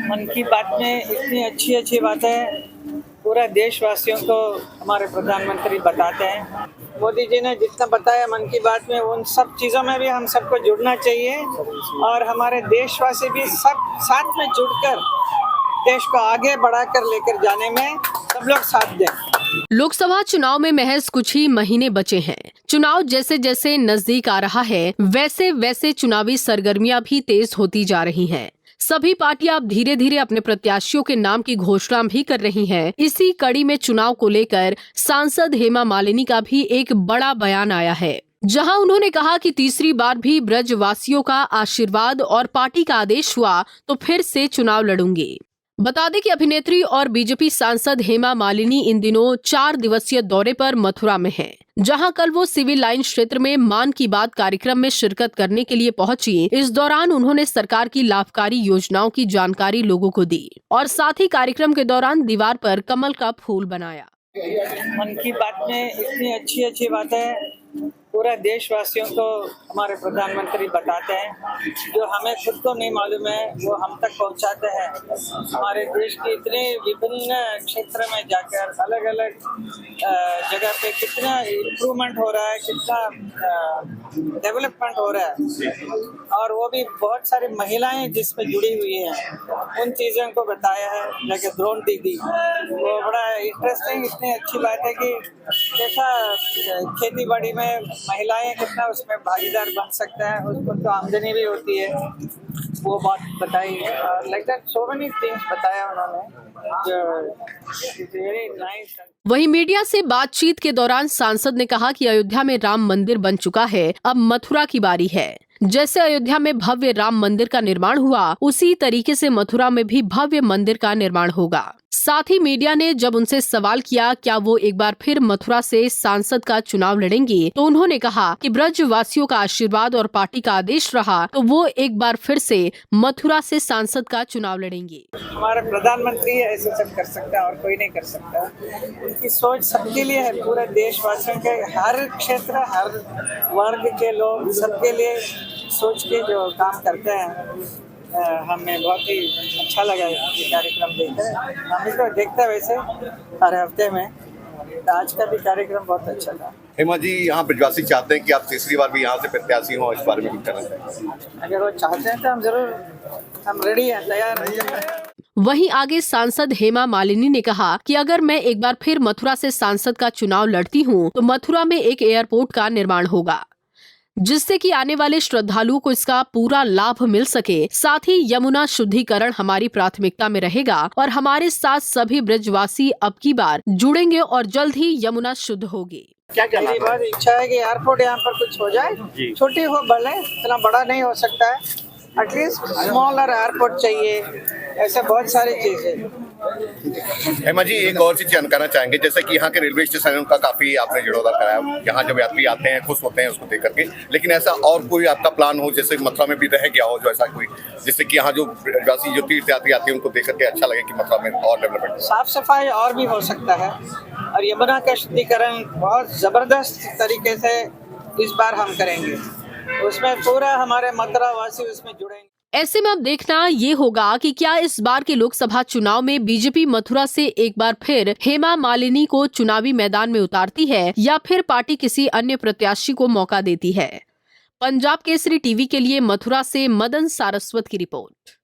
मन की बात में इतनी अच्छी अच्छी बातें पूरा देशवासियों को हमारे प्रधानमंत्री बताते हैं। मोदी जी ने जितना बताया मन की बात में, उन सब चीज़ों में भी हम सबको जुड़ना चाहिए और हमारे देशवासी भी सब साथ में जुड़कर देश को आगे बढ़ाकर लेकर जाने में सब लोग साथ दें। लोकसभा चुनाव में महज कुछ ही महीने बचे हैं। चुनाव जैसे जैसे नजदीक आ रहा है, वैसे वैसे चुनावी सरगर्मियां भी तेज होती जा रही हैं। सभी पार्टियां अब धीरे धीरे अपने प्रत्याशियों के नाम की घोषणा भी कर रही हैं। इसी कड़ी में चुनाव को लेकर सांसद हेमा मालिनी का भी एक बड़ा बयान आया है, जहां उन्होंने कहा कि तीसरी बार भी ब्रजवासियों का आशीर्वाद और पार्टी का आदेश हुआ तो फिर से चुनाव लड़ूंगी। बता दें कि अभिनेत्री और बीजेपी सांसद हेमा मालिनी इन दिनों 4 दिवसीय दौरे पर मथुरा में हैं, जहां कल वो सिविल लाइन क्षेत्र में मान की बात कार्यक्रम में शिरकत करने के लिए पहुंची। इस दौरान उन्होंने सरकार की लाभकारी योजनाओं की जानकारी लोगों को दी और साथ ही कार्यक्रम के दौरान दीवार पर कमल का फूल बनाया। मन की बात में इतनी अच्छी अच्छी बातें पूरा देशवासियों को हमारे प्रधानमंत्री बताते हैं, जो हमें खुद को नहीं मालूम है वो हम तक पहुंचाते हैं। हमारे देश के इतने विभिन्न क्षेत्र में जाकर अलग अलग जगह पे कितना इम्प्रूवमेंट हो रहा है, कितना डेवलपमेंट हो रहा है, और वो भी बहुत सारी महिलाएं जिसमें जुड़ी हुई हैं, उन चीज़ों को बताया है। जैसे द्रोण दीदी, वो बड़ा इंटरेस्टिंग, इतनी अच्छी बात है कि कैसा खेती बाड़ी में महिलाएं कितना उसमें भागीदार बन सकते हैं, उसको तो आमदनी भी होती है, वो बात बताई है। Like that so many things बताया उन्होंने, जो वेरी नाइस। वहीं मीडिया से बातचीत के दौरान सांसद ने कहा कि अयोध्या में राम मंदिर बन चुका है, अब मथुरा की बारी है। जैसे अयोध्या में भव्य राम मंदिर का निर्माण हुआ, उसी तरीके से मथुरा में भी भव्य मंदिर का निर्माण होगा। साथ ही मीडिया ने जब उनसे सवाल किया क्या वो एक बार फिर मथुरा से सांसद का चुनाव लड़ेंगी, तो उन्होंने कहा कि ब्रजवासियों का आशीर्वाद और पार्टी का आदेश रहा तो वो एक बार फिर से मथुरा से सांसद का चुनाव लड़ेंगे। हमारे प्रधानमंत्री ऐसे सब कर सकता है और कोई नहीं कर सकता। उनकी सोच सबके लिए है, पूरे देशवासियों के, हर क्षेत्र, हर वर्ग के लोग, सबके लिए सोच के जो काम करते हैं। हमें बहुत ही अच्छा लगा ये कार्यक्रम देखकर। हम तो देखते हैं वैसे हर हफ्ते में, तो आज का भी कार्यक्रम बहुत अच्छा था। हेमा जी, यहाँ ब्रजवासी चाहते हैं कि आप तीसरी बार भी यहाँ से प्रत्याशी हों, इस बारे में कुछ कहना चाहिए? अगर वो चाहते हैं तो हम जरूर, हम रेडी हैं, तैयार हैं। वहीं आगे सांसद हेमा मालिनी ने कहा कि अगर मैं एक बार फिर मथुरा से सांसद का चुनाव लड़ती हूँ तो मथुरा में एक एयरपोर्ट का निर्माण होगा, जिससे कि आने वाले श्रद्धालुओं को इसका पूरा लाभ मिल सके। साथ ही यमुना शुद्धिकरण हमारी प्राथमिकता में रहेगा और हमारे साथ सभी ब्रजवासी अब की बार जुड़ेंगे और जल्द ही यमुना शुद्ध होगी। मेरी बहुत इच्छा है कि एयरपोर्ट यहाँ पर कुछ हो जाए, छोटी हो भले, इतना बड़ा नहीं हो सकता है, एटलीस्ट स्मॉलर एयरपोर्ट चाहिए। ऐसे बहुत सारी चीजें। हेमा जी, एक और चीज जानना चाहेंगे, जैसे कि यहाँ के रेलवे स्टेशन का काफी आपने जीर्णोद्धार कराया, यहाँ जब यात्री आते हैं खुश होते हैं उसको देख करके, लेकिन ऐसा और कोई आपका प्लान हो जैसे मथुरा में भी रह गया हो, जो ऐसा कोई जिससे कि यहाँ जो प्रवासी जो तीर्थ यात्री आते हैं उनको देख करके अच्छा लगे कि मथुरा में और डेवलपमेंट, साफ सफाई और भी हो सकता है, और यमुना का शुद्धिकरण बहुत जबरदस्त तरीके से इस बार हम करेंगे, उसमें पूरा हमारे मथुरा वासी उसमें जुड़ेंगे। ऐसे में अब देखना ये होगा कि क्या इस बार के लोकसभा चुनाव में बीजेपी मथुरा से एक बार फिर हेमा मालिनी को चुनावी मैदान में उतारती है या फिर पार्टी किसी अन्य प्रत्याशी को मौका देती है। पंजाब केसरी टीवी के लिए मथुरा से मदन सारस्वत की रिपोर्ट।